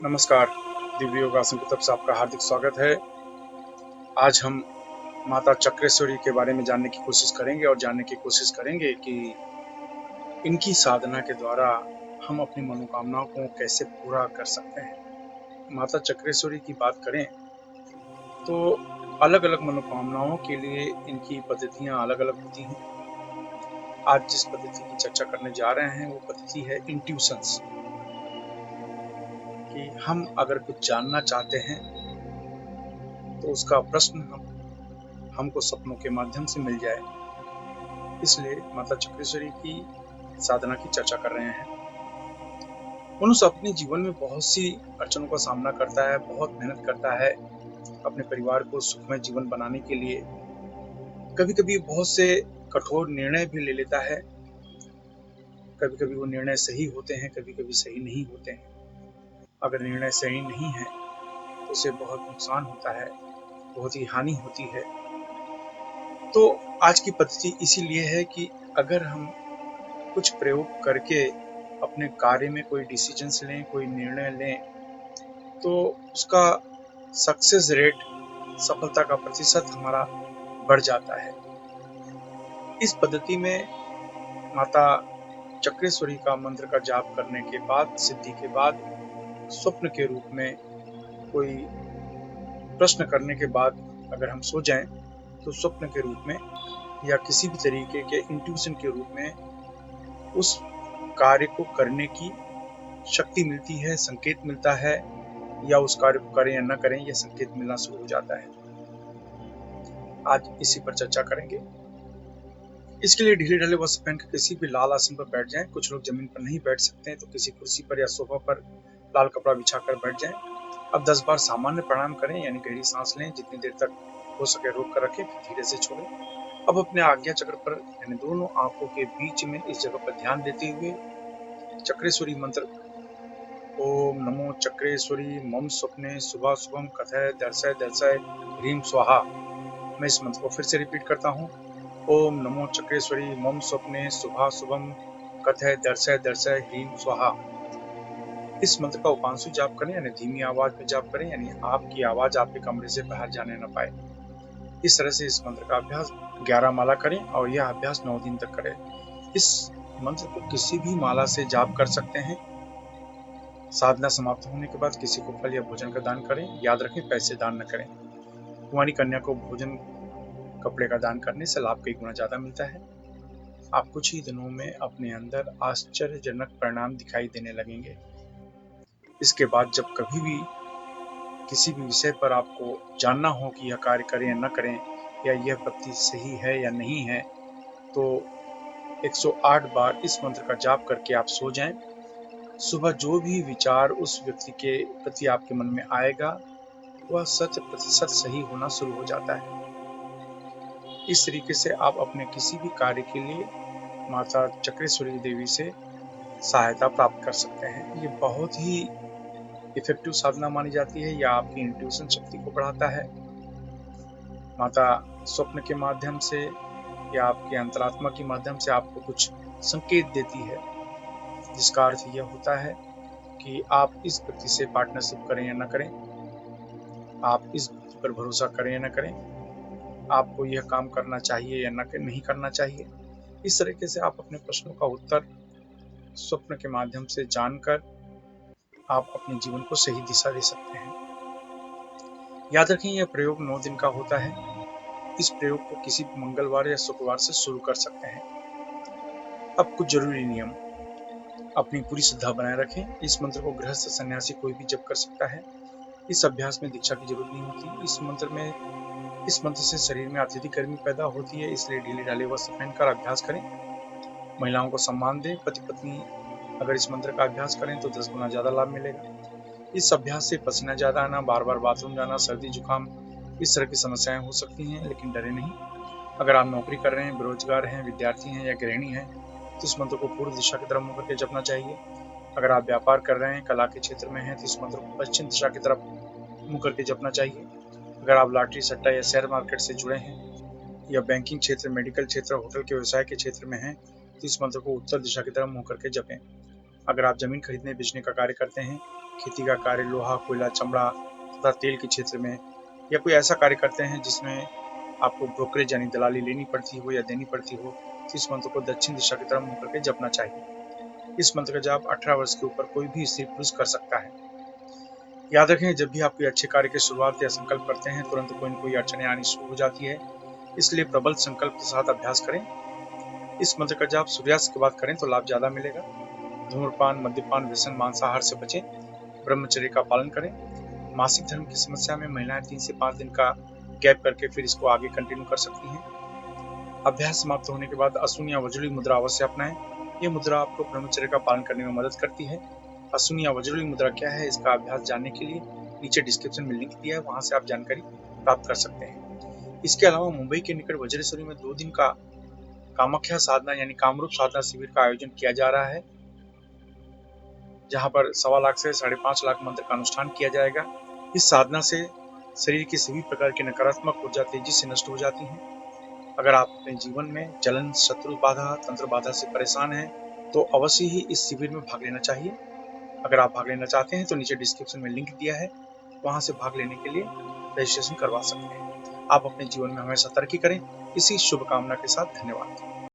नमस्कार। दिव्य योगासन की तरफ से आपका हार्दिक स्वागत है। आज हम माता चक्रेश्वरी के बारे में जानने की कोशिश करेंगे और जानने की कोशिश करेंगे कि इनकी साधना के द्वारा हम अपनी मनोकामनाओं को कैसे पूरा कर सकते हैं। माता चक्रेश्वरी की बात करें तो अलग-अलग मनोकामनाओं के लिए इनकी पद्धतियां अलग-अलग होती हैं। आज जिस पद्धति की चर्चा करने जा रहे हैं वो पद्धति है इंट्यूशंस, कि हम अगर कुछ जानना चाहते हैं तो उसका प्रश्न हमको सपनों के माध्यम से मिल जाए। इसलिए माता चक्रेश्वरी की साधना की चर्चा कर रहे हैं। मनुष्य अपने जीवन में बहुत सी अड़चनों का सामना करता है, बहुत मेहनत करता है अपने परिवार को सुखमय जीवन बनाने के लिए। कभी-कभी बहुत से कठोर निर्णय भी ले लेता है। कभी-कभी वो निर्णय सही होते हैं, कभी-कभी सही नहीं होते हैं। अगर निर्णय सही नहीं है तो उसे बहुत नुकसान होता है, बहुत ही हानि होती है। तो आज की पद्धति इसीलिए है कि अगर हम कुछ प्रयोग करके अपने कार्य में कोई डिसीजंस लें, कोई निर्णय लें, तो उसका सक्सेस रेट, सफलता का प्रतिशत हमारा बढ़ जाता है। इस पद्धति में माता चक्रेश्वरी का मंत्र का जाप करने के बाद, सिद्धि के बाद, स्वप्न के रूप में कोई प्रश्न करने के बाद अगर हम सो जाएं, तो स्वप्न के रूप में या किसी भी तरीके के इंट्यूशन के रूप में उस कार्य को करने की शक्ति मिलती है, संकेत मिलता है, या उस कार्य को करें या न करें यह संकेत मिलना शुरू हो जाता है। आज इसी पर चर्चा करेंगे। इसके लिए ढीले ढाले वस्त्र पहनकर किसी भी लाल आसन पर बैठ जाएं। कुछ लोग जमीन पर नहीं बैठ सकते हैं तो किसी कुर्सी पर या सोफा पर लाल कपड़ा बिछाकर बैठ जाएं। अब 10 बार सामान्य प्राणायाम करें, यानी गहरी सांस लें, जितनी देर तक हो सके रोक कर रखें, फिर धीरे से छोड़ें। अब अपने आज्ञा चक्र पर यानी दोनों आंखों के बीच में इस जगह पर ध्यान देते हुए चक्रेश्वरी मंत्र ओम नमो चक्रेश्वरी मम स्वप्ने शुभा शुभम कथय दर्शय दर्शय ह्रीम स्वाहा। मैं इस मंत्र को फिर से रिपीट करता हूँ। ओम नमो चक्रेश्वरी मम स्वप्ने शुभा शुभम कथय दर्शय दर्शय ह्रीम स्वाहा। इस मंत्र का उपांशु जाप करें, यानी धीमी आवाज में जाप करें, यानी आपकी आवाज आपके कमरे से बाहर जाने न पाए। इस तरह से इस मंत्र का अभ्यास 11 माला करें और यह अभ्यास 9 दिन तक करें। इस मंत्र को किसी भी माला से जाप कर सकते हैं। साधना समाप्त होने के बाद किसी को फल या भोजन का दान करें। याद रखें, पैसे दान न करें। कुंवारी कन्या को भोजन, कपड़े का दान करने से लाभ कई गुना ज्यादा मिलता है। आप कुछ ही दिनों में अपने अंदर आश्चर्यजनक परिणाम दिखाई देने लगेंगे। इसके बाद जब कभी भी किसी भी विषय पर आपको जानना हो कि यह कार्य करें या न करें, या यह व्यक्ति सही है या नहीं है, तो 108 बार इस मंत्र का जाप करके आप सो जाएं। सुबह जो भी विचार उस व्यक्ति के प्रति आपके मन में आएगा वह 100% सही होना शुरू हो जाता है। इस तरीके से आप अपने किसी भी कार्य के लिए माता चक्रेश्वरी देवी से सहायता प्राप्त कर सकते हैं। ये बहुत ही इफेक्टिव साधना मानी जाती है। यह आपकी इंट्यूशन शक्ति को बढ़ाता है। माता स्वप्न के माध्यम से या आपके अंतरात्मा के माध्यम से आपको कुछ संकेत देती है, जिसका अर्थ यह होता है कि आप इस व्यक्ति से पार्टनरशिप करें या न करें, आप इस व्यक्ति पर भरोसा करें या न करें, आपको यह काम करना चाहिए या नहीं करना चाहिए। इस तरीके से आप अपने प्रश्नों का उत्तर स्वप्न के माध्यम से जानकर आप अपने जीवन को सही दिशा दे सकते हैं। याद रखें, यह प्रयोग 9 दिन का होता है। इस प्रयोग को किसी भी मंगलवार या शुक्रवार से शुरू कर सकते हैं। अब कुछ जरूरी नियम। अपनी पूरी श्रद्धा बनाए रखें। इस मंत्र को गृहस्थ सन्यासी कोई भी जप कर सकता है। इस अभ्यास में दीक्षा की जरूरत नहीं होती। इस मंत्र से शरीर में अत्यधिक गर्मी पैदा होती है, इसलिए ढीले ढाले वस्त्र पहनकर अभ्यास करें। महिलाओं को सम्मान दें। पति पत्नी अगर इस मंत्र का अभ्यास करें तो 10 गुना ज्यादा लाभ मिलेगा। इस अभ्यास से पसीना ज्यादा आना, बार बार बाथरूम जाना, सर्दी जुकाम, इस तरह की समस्याएं हो सकती हैं, लेकिन डरे नहीं। अगर आप नौकरी कर रहे हैं, बेरोजगार हैं, विद्यार्थी हैं या गृहिणी हैं, तो इस मंत्र को पूर्व दिशा की तरफ मुंह करके जपना चाहिए। अगर आप व्यापार कर रहे हैं, कला के क्षेत्र में हैं, तो इस मंत्र को पश्चिम दिशा की तरफ मुंह करके जपना चाहिए। अगर आप लॉटरी, सट्टा या शेयर मार्केट से जुड़े हैं, या बैंकिंग क्षेत्र, मेडिकल क्षेत्र, होटल के व्यवसाय के क्षेत्र में हैं, तो इस मंत्र को उत्तर दिशा की तरफ मुंह करके जपें। अगर आप जमीन खरीदने बेचने का कार्य करते हैं, खेती का कार्य, लोहा, कोयला, चमड़ा तथा तेल के क्षेत्र में, या कोई ऐसा कार्य करते हैं जिसमें आपको ब्रोकरेज यानी दलाली लेनी पड़ती हो या देनी पड़ती हो, तो इस मंत्र को दक्षिण दिशा की तरफ मुंह करके जपना चाहिए। इस मंत्र का जाप 18 वर्ष के ऊपर कोई भी स्त्री पुरुष कर सकता है। याद रखें, जब भी आप कोई अच्छे कार्य की शुरुआत या संकल्प करते हैं, तुरंत कोई न कोई अड़चनें आनी शुरू हो जाती है, इसलिए प्रबल संकल्प के साथ अभ्यास करें। इस मंत्र का जाप सूर्यास्त के बाद करें तो लाभ ज्यादा मिलेगा। धूम्रपान, मद्यपान, व्यसन, मांसाहार से बचें। ब्रह्मचर्य का पालन करें। मासिक धर्म की समस्या में महिलाएं 3 से 5 दिन का गैप करके फिर इसको आगे कंटिन्यू कर सकती हैं। अभ्यास समाप्त होने के बाद असून या वज्रली मुद्रा अवश्य अपनाएं। ये मुद्रा आपको ब्रह्मचर्य का पालन करने में मदद करती है। असून या वज्रली मुद्रा क्या है, इसका अभ्यास जानने के लिए नीचे डिस्क्रिप्शन में लिंक दिया है, वहां से आप जानकारी प्राप्त कर सकते हैं। इसके अलावा मुंबई के निकट वज्रेश्वरी में 2 दिन का कामाख्या साधना यानी कामरूप साधना शिविर का आयोजन किया जा रहा है, जहां पर 1.25 लाख से 5.5 लाख मंत्र का अनुष्ठान किया जाएगा। इस साधना से शरीर की सभी प्रकार की नकारात्मक ऊर्जा तेजी से नष्ट हो जाती है। अगर आप अपने जीवन में जलन, शत्रु बाधा, तंत्र बाधा से परेशान हैं, तो अवश्य ही इस शिविर में भाग लेना चाहिए। अगर आप भाग लेना चाहते हैं तो नीचे डिस्क्रिप्शन में लिंक दिया है, वहां से भाग लेने के लिए रजिस्ट्रेशन करवा सकते हैं। आप अपने जीवन में हमेशा तरक्की करें। इसी शुभकामना के साथ धन्यवाद।